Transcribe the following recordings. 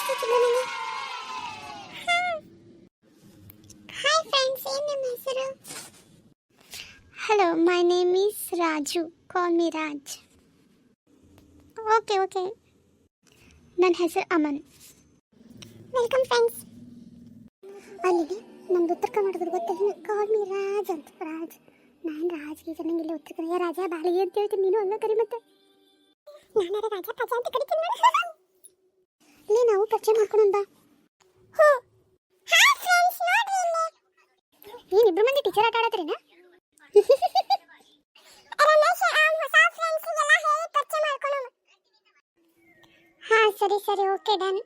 ಕೇಳಿಸ್ತಿಲ್ಲ ನನಗೆ. Hi friends, ಏನು ನಿಮ್ಮ ಹೆಸರು? Hello, my name is Raju, call me Raj. Okay. ನನ್ನ ಹೆಸರು ಅಮನ್. Welcome friends. ಅಲ್ಲಿ ನಮ್ದು ಉತ್ತರ ಕರ್ನಾಟಕದ ಗೊತ್ತಿಲ್ಲ, ಕಾಲ್ ಮಿ ರಾಜ್ ಅಂತ. ರಾಜ್, ನಾನು ರಾಜ್ಗೆ ಚೆನ್ನಾಗಿಲ್ಲ. ಉತ್ತರ ಕನ್ನಡ ರಾಜ ಬಾಳಿಗೆ ಅಂತ ಹೇಳ್ತೀನಿ, ನೀನು ಅಲ್ಲ ಕರಿ. ಮತ್ತೆ ನಾನಾರ ರಾಜ ಪಜ ಅಂತ ಕರಿತೀನಿ. ಇಲ್ಲಿ ನಾವು ಪರಿಚಯ ಮಾಡ್ಕೊಂಡ. ಏನಿಬ್ರು ಮಂದಿ ಟೀಚರ್ ಆಟ ಆಡತ್ತೀನ? ಹಾ ಸರಿ, ಓಕೆ ಡನ್.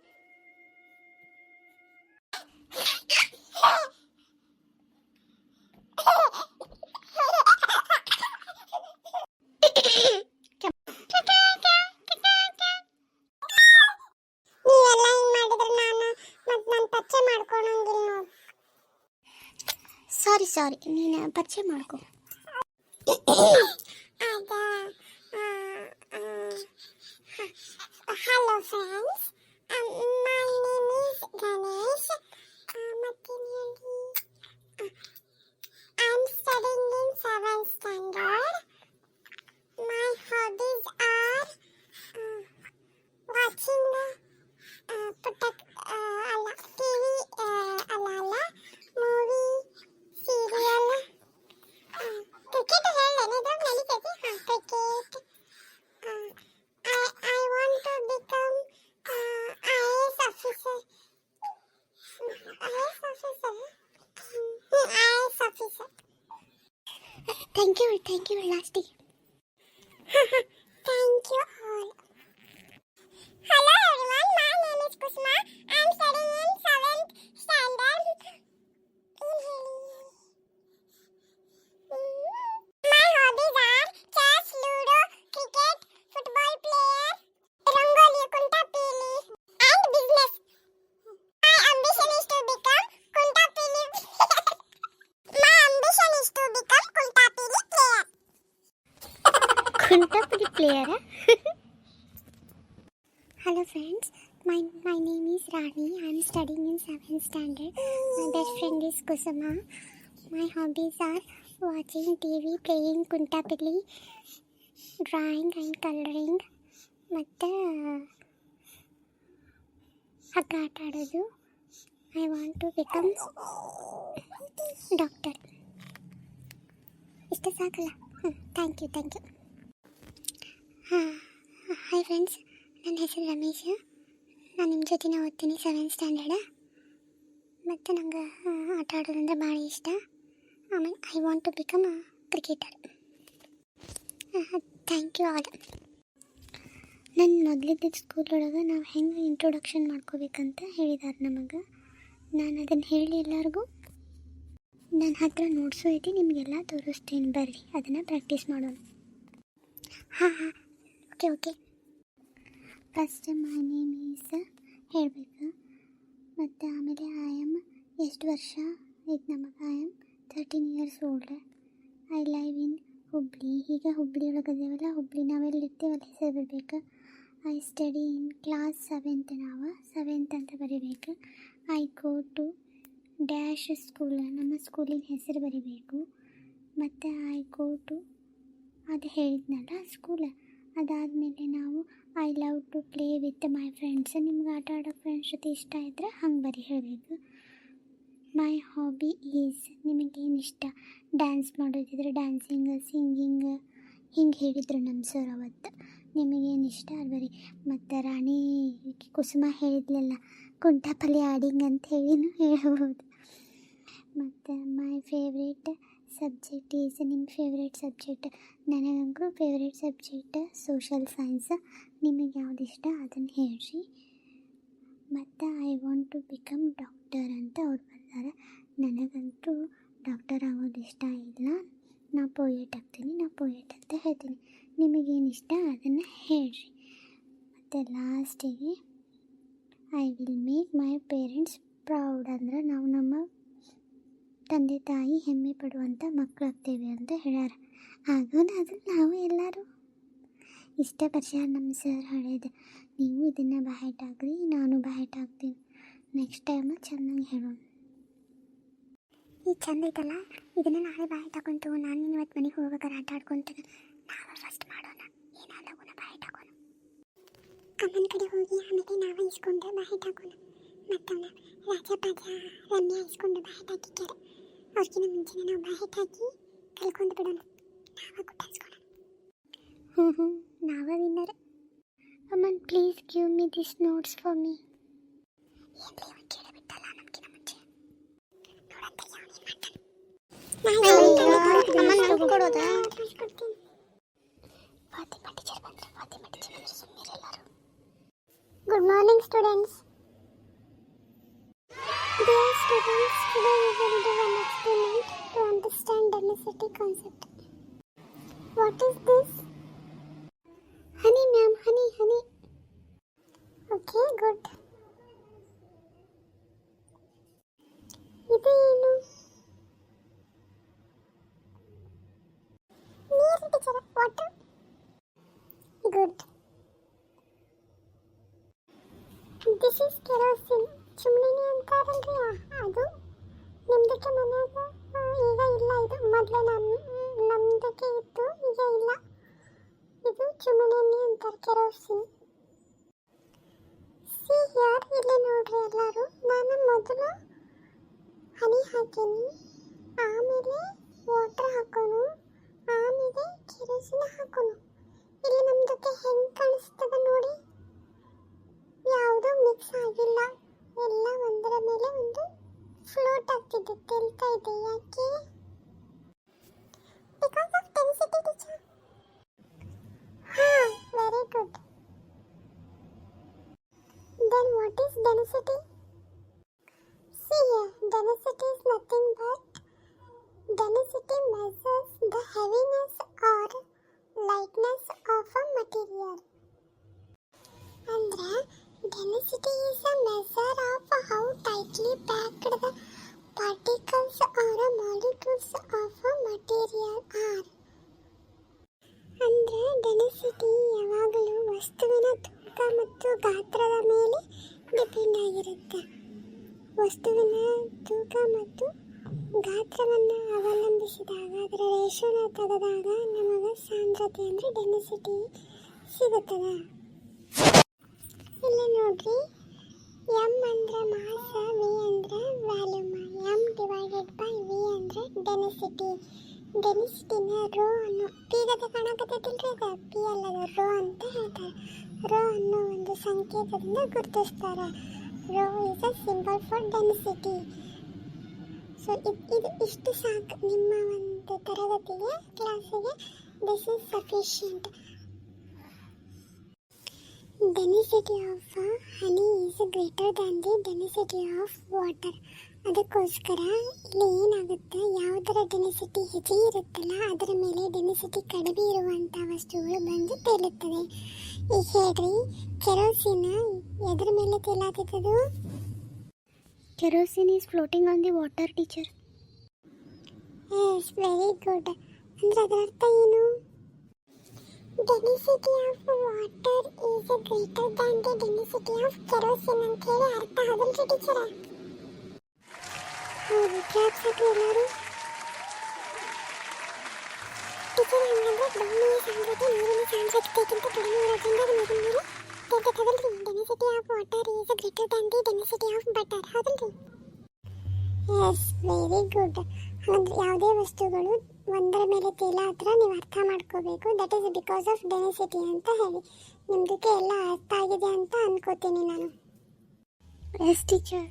ಸಾರಿ, ನೀನು ಪರಿಚಯ ಮಾಡ್ಕೊ. Hello friends, my name is Ganesh. I am studying in 7th standard. My hobbies are watching TV, movie, serial, cricket. Cricket. I want to become IAS officer. IAS officer. Thank you, lasty. Thank you all. Hello everyone, my name is Kusma. I am studying in 7th standard. My hobbies are chess, ludo, cricket, football player, rangoli, kunta pili, and business. My ambition is to become kunta pili. My ambition is to become kunta pili player. Kunta pili player? Hello friends, my name is Rani. I am studying in 7th standard. My best friend is Kusuma. My hobbies are watching TV, playing kuntapilli, drawing and coloring, ಮತ್ತು ಹಗ್ಗ ಆಟ ಆಡೋದು. I want to become doctor. ಇಷ್ಟ ಸಾಕಲ್ಲ? Thank you. Hi friends, ನನ್ನ ಹೆಸರು ರಮೇಶ್. ನಾನು ನಿಮ್ಮ ಜೊತೆನೇ ಓದ್ತೀನಿ 7th ಸ್ಟ್ಯಾಂಡರ್ಡ್. ಮತ್ತು ನಂಗೆ ಆಟ ಆಡೋದಂದ್ರೆ ಭಾಳ ಇಷ್ಟ. ಆಮೇಲೆ I want to become cricketer. Thank you all. ನನ್ನ ಮೊದಲಿದ್ದ ಸ್ಕೂಲೊಳಗೆ ನಾವು ಹೆಂಗೆ ಇಂಟ್ರೊಡಕ್ಷನ್ ಮಾಡ್ಕೋಬೇಕಂತ ಹೇಳಿದಾರೆ ನಮಗೆ. ನಾನು ಅದನ್ನು ಹೇಳಿ ಎಲ್ಲರಿಗೂ ನನ್ನ ಹತ್ರ ನೋಟ್ಸು ಐತಿ, ನಿಮಗೆಲ್ಲ ತೋರಿಸ್ತೀನಿ. ಬರ್ರಿ ಅದನ್ನು ಪ್ರಾಕ್ಟೀಸ್ ಮಾಡೋಣ. ಹಾಂ okay. First my name is ಹೇಳಬೇಕು. ಮತ್ತು ಆಮೇಲೆ ಐ ಆಮ್ ಎಷ್ಟು ವರ್ಷ ಐತೆ ನಮಗೆ? I am 13 years old. I live in Hubli. ಈಗ ಹುಬ್ಳಿ ಒಳಗದೇವಲ್ಲ, ಹುಬ್ಳಿ ನಾವೆಲ್ಲಿರ್ತೀವಲ್ಲ ಹೆಸರು ಬರಬೇಕು. I study in class 7th. ನಾವು 7th ಅಂತ ಬರೀಬೇಕು. I go to dash school, ನಮ್ಮ ಸ್ಕೂಲಿನ ಹೆಸರು ಬರೀಬೇಕು. ಮತ್ತು ಐ ಗೋ ಟು ಅದು ಹೇಳಿದ್ನಲ್ಲ ಸ್ಕೂಲ್. ಅದಾದಮೇಲೆ ನಾವು I love to play with my friends. ನಿಮ್ಗೆ ಆಟ ಆಡೋ ಫ್ರೆಂಡ್ಸ್ ಜೊತೆ ಇಷ್ಟ ಇದ್ದರೆ ಹಂಗೆ ಹೇಳಬೇಕು. ಮೈ ಹಾಬಿ ಈಸ್, ನಿಮಗೇನು ಇಷ್ಟ? ಡ್ಯಾನ್ಸ್ ಮಾಡೋದಿದ್ರೆ ಡ್ಯಾನ್ಸಿಂಗ್, ಸಿಂಗಿಂಗ್, ಹಿಂಗೆ ಹೇಳಿದರು ನಮ್ಮ ಸರ್ ಅವತ್ತು. ನಿಮಗೇನು ಇಷ್ಟ ಅದು ಬರೀ. ಮತ್ತು ರಾಣಿ ಕುಸುಮ ಹೇಳಿದ್ಲಲ್ಲ ಕುಂಟಾಪಲ್ಲಿ ಆಡಿಂಗ್ ಅಂತ ಹೇಳಿನೂ ಹೇಳ್ಬೋದು. ಮತ್ತು ಮೈ ಫೇವ್ರೇಟ್ ಸಬ್ಜೆಕ್ಟ್ ಈಸ್, ನಿಮ್ಮ ಫೇವ್ರೇಟ್ ಸಬ್ಜೆಕ್ಟ್? ನನಗಂತೂ ಫೇವ್ರೇಟ್ ಸಬ್ಜೆಕ್ಟ್ ಸೋಷಲ್ ಸೈನ್ಸ್. ನಿಮಗೆ ಯಾವ್ದು ಇಷ್ಟ ಅದನ್ನು ಹೇಳ್ರಿ. ಮತ್ತು I want to become doctor ಅಂತ ಅವ್ರು ಬರ್ತಾರೆ. ನನಗಂತೂ ಡಾಕ್ಟರ್ ಆಗೋದು ಇಷ್ಟ ಇಲ್ಲ, ನಾ ಪೋಯೆಟ್ ಆಗ್ತೀನಿ, ನಾ ಪೋಯೆಟ್ ಅಂತ ಹೇಳ್ತೀನಿ. ನಿಮಗೇನು ಇಷ್ಟ ಅದನ್ನು ಹೇಳ್ರಿ. ಮತ್ತು ಲಾಸ್ಟಿಗೆ I will make my parents proud, ಅಂದ್ರೆ ನಾವು ನಮ್ಮ ತಂದೆ ತಾಯಿ ಹೆಮ್ಮೆ ಪಡುವಂಥ ಮಕ್ಕಳಾಗ್ತೇವೆ ಅಂತ ಹೇಳ್ಯಾರ. ಆಗೋದು ಅದು ನಾವು ಎಲ್ಲರೂ ಇಷ್ಟೇ ವರ್ಷ ನಮ್ಮ ಸರ್ ಹೇಳಿದೆ. ನೀವು ಇದನ್ನು ಬ್ಯಾಟ್ ಹಾಕ್ರಿ, ನಾನು ಬ್ಯಾಟ್ ಹಾಕ್ತೀನಿ. ನೆಕ್ಸ್ಟ್ ಟೈಮು ಚೆನ್ನಾಗಿ ಹೇಳೋಣ. ಈಗ ಚಂದ ಐತಲ್ಲ, ಇದನ್ನು ನಾಳೆ ಬ್ಯಾಟ್ ಹಾಕೊಂತು. ನಾನು ಇವತ್ತು ಮನೆಗೆ ಹೋಗ್ಬೇಕಾದ್ರೆ ಆಟ ಆಡ್ಕೊತೀನಿ. ನಾವು ಫಸ್ಟ್ ಮಾಡೋಣ, ಏನಾಗಲಗುನ ಬ್ಯಾಟ್ ಹಾಕೋಣ. ಅಮ್ಮನ ಕಡೆ ಹೋಗಿ ಆಮೇಲೆ ನಾವು ಇಸ್ಕೊಂಡು ಬ್ಯಾಟ್ ಹಾಕೋಣ. ಮತ್ತವನ್ನ ರಾಜಪಾಜ ರಮ್ಯಾ ಇಸ್ಕೊಂಡು ಬ್ಯಾಟ್ ಹಾಕಿದ್ದಾರೆ. ಅವ್ರಿಗಿನ ಮುಂಚೆನೇ ನಾವು ಬ್ಯಾಟ್ ಹಾಕಿ ಕಲ್ಕೊಂಡು ಬಿಡೋಣ. ನಾವ ಗುಟ್ಟಾಯಿಸ್ಕೋಣ. ನಾವ ವಿನ್ನರ್. ಅಮ್ಮನ್ please give me this notes for me. ಏನ್ಲಿ ಅವನು ಕೇಳಬಿಟ್ಟಲ್ಲ ನಮ್ಗಿನ ಮುಂಚೆ. ನೋಡಂತ ಯಾವನು ಮಾಡ್ತಾನೆ. ಅಮ್ಮನ ಕೊಡೋದಾ? ಫಾತಿಮಾ ಟೀಚರ್ ಬಂದ್ರೆ ಫಾತಿಮಾ ಟೀಚರ್ ಅಂದ್ರೆ ಸುಮ್ಮನೆ ಎಲ್ಲರೂ. Good morning students. Dear students, today we will do an experiment to understand density concept. What is this? Honey ma'am, honey. Okay, good. ಇದು ಏನು? ನೀರು teacher, water. Good. This is kerosene. Chimney ಅಂತಾರಲ್ರಿ, ಅದು ನಿಮ್ದಕ್ಕೆ ಮನ್ಯಾಗ ಈಗ ಇಲ್ಲ. ಇದು ಮೊದಲೇ ನಮ್ದಕ್ಕೆ ಇತ್ತು, ಈಗ ಇಲ್ಲ. ಇದು ಚಿಮ್ನಿ ಅಂತಾರೆ, ಕೆರೋಸಿನ್. ಸಿ ಹಿಯರ್, ಇಲ್ಲಿ ನೋಡ್ರಿ ಎಲ್ಲರೂ. ನಾನು ಮೊದಲು ಹನಿ ಹಾಕೀನಿ, ಆಮೇಲೆ ವಾಟರ್ ಹಾಕೋನು, ಆಮೇಲೆ ಕೆರೋಸಿನ್ ಹಾಕೋನು. ಇಲ್ಲಿ ನಮ್ದಕ್ಕೆ ಹೆಂಗೆ ಕಾಣಿಸ್ತದ ನೋಡಿ, ಯಾವುದೂ ಮಿಕ್ಸ್ ಆಗಿಲ್ಲ. ಎಲ್ಲ ಒಂದರ ಮೇಲೆ ಒಂದು ಫ್ಲೋಟ್ ಆಗ್ತಿದೆ, ತೇಲ್ತಾ ಇದೆ. ಯಾಕೆ? Because of density teacher. Very good. Then what is density? See here, density is nothing but density measures the heaviness or lightness of a material. ಅಂದ್ರೆ density is a measure of how tightly packed the particles or molecules of a material are. ಅಂದ್ರೆ density ಯಾವಾಗಲೂ ವಸ್ತುವಿನ ತೂಕ ಮತ್ತು ಗಾತ್ರದ ಮೇಲೆ depend ಆಗಿರುತ್ತೆ. ವಸ್ತುವಿನ ತೂಕ ಮತ್ತು ಗಾತ್ರವನ್ನು ಅವಲಂಬಿಸಿದಾಗ, ಅದರ ರೇಷೋನ ತೆಗೆದಾಗ ನಮಗೆ ಸಾಂದ್ರತೆ ಅಂದರೆ ಡೆನ್ಸಿಟಿ ಸಿಗುತ್ತದೆ. ಇಲ್ಲಿ ನೋಡ್ರಿ, ಎಮ್ ಅಂದರೆ ಮಾಸ್, ವಿ ಅಂದರೆ volume. M divided by V ಅಂದರೆ ಡೆನ್ಸಿಟಿ. ಡೆನ್ಸಿಟಿನ ರೋ ಅನ್ನೋ ಪಿಗತೆ ಕಾಣಕತ್ತೈತಿಲ್ರಿ, ಅದು ಪಿ ಅಲ್ಲದ ರೋ ಅಂತ ಹೇಳ್ತಾರೆ. ರೋ ಅನ್ನೋ ಒಂದು ಸಂಕೇತದಿಂದ ಗುರುತಿಸ್ತಾರೆ. Rho is a symbol for density. So ಇದು ಇಷ್ಟು ಸಾಕು ನಿಮ್ಮ ಒಂದು ತರಗತಿಗೆ, ಕ್ಲಾಸಿಗೆ. This is sufficient. Density of honey is greater than the density of water. ಅದಕ್ಕೋಸ್ಕರ ಇಲ್ಲಿ ಏನಾಗುತ್ತೆ, ಯಾವುದರ ಡೆನ್ಸಿಟಿ ಹೆಚ್ಚಿಗೆ ಇರುತ್ತಲ್ಲ ಅದರ ಮೇಲೆ ಡೆನ್ಸಿಟಿ ಕಡಿಮೆ ಇರುವಂಥ ವಸ್ತುಗಳು ಬಂದು ತೇಲುತ್ತವೆ. ಈಗ ಹೇಳ್ರಿ, ಕೆರೋಸಿನ್ ಎದ್ರ ಮೇಲೆ ತೇಲಾತದು? Kerosene is floating on the water teacher. Yes, very good. ಅಂದರೆ ಅದರ ಅರ್ಥ ಏನು? Density of water is greater than the density of kerosene ಅಂತ ಹೇಳಿ ಅರ್ಥ ಆಗಲ್ರಿ ಟೀಚರ? ಹೌದು, ಕ್ಲಾಪ್ಸ್ ಹಾಕಿ ಎಲ್ಲರೂ. ಟೀಚರ್, ಹಂಗಂದ್ರೆ ಭೂಮಿಯ ಸಾಂದ್ರತೆ ನೀರಿನ ಸಾಂದ್ರತೆಗಿಂತ ಕಡಿಮೆ ಇರೋದ್ರಿಂದ ಅದು ನೀರಿನ ಮೇಲೆ ತೇಲ್ತದಲ್ರಿ. Density of water is greater than the density of butter, ಹೌದಲ್ರಿ? Yes, very good. ಹಾಗಂದ್ರೆ ಯಾವುದೇ ವಸ್ತುಗಳು ಒಂದರ ಮೇಲೆ ತೇಲಾದ್ರೆ ನೀವು ಅರ್ಥ ಮಾಡ್ಕೋಬೇಕು, that is because of density ಅಂತ ಹೇಳಿ. ನಿಮ್ದಕ್ಕೆ ಎಲ್ಲ ಅರ್ಥ ಆಗಿದೆ ಅಂತ ಅನ್ಕೋತೀನಿ ನಾನು. Yes teacher.